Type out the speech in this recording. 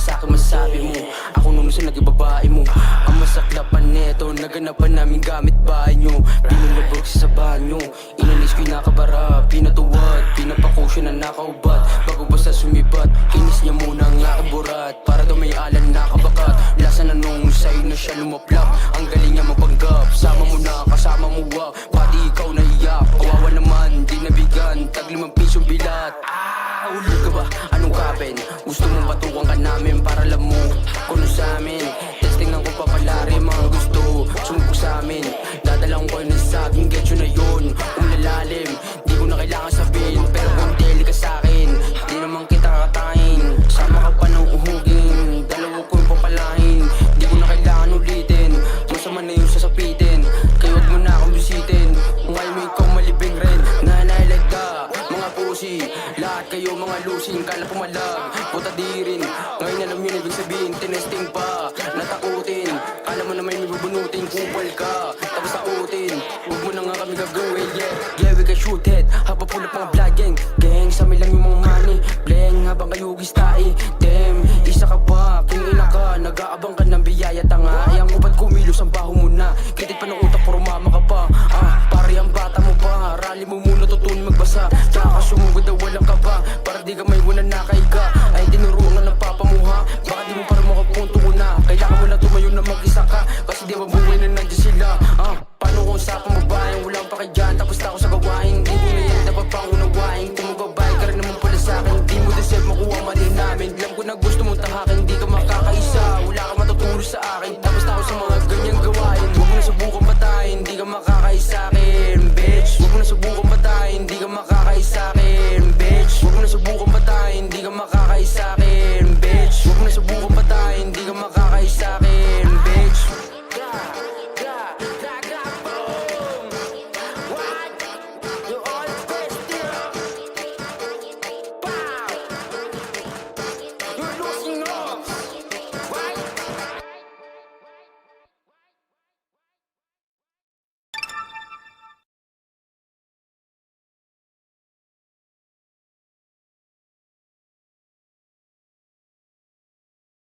sa'kin masabi mo? Ako nung sa naging babae mo. Ang masaklapan neto, naganapan namin gamit bahay nyo. Pinulabog sa banyo, inalis ko'y nakabara. Pinatuwad, pinapakosyo na nakaubat. Bago basta sumibat, kinis niya muna ang aking burat. Para daw may alan nakabakat. Lasa na nung sa'yo na siya lumaplak. Ang galing niya mapanggap, sama mo na, kasama mo wag. Pati ikaw naiyak, kawawa naman, di nabigan. Tag 5 pisong bilat. Ulog ka ba? Anong kapen? Gusto mong batukan ka namin para alam mo kung ano sa'min. Testing ng kung papalarim ang gusto. Sumubok sa'min, dadalawang ko na sa'kin. Get you na yun, umlalalim. Di ko na kailangan sabihin, pero kung deli ka sa'kin, di naman kita katayin. Sama ka pa ng uhugin, dalawa ko yung papalahin. Di ko na kailangan ulitin, masama na yung sasapitin. Kaya wag mo na akong bisitin, kung ayaw mo ikaw malibing rin. Nanay-like ka, mga pusi, lahat kayo mga lusing, kala pumalag, puta di rin. Ngayon alam yun ibig sabihin, tinesting pa, natakutin. Kala mo na may bubunutin, kupal ka, tapos takutin. Huwag mo na nga kami gagawin, yeah. Yeah, we can shoot it, habang pull up mga vlog gang. Gang, sa amin lang yung mga money, bleng habang kayo gistai. Damn,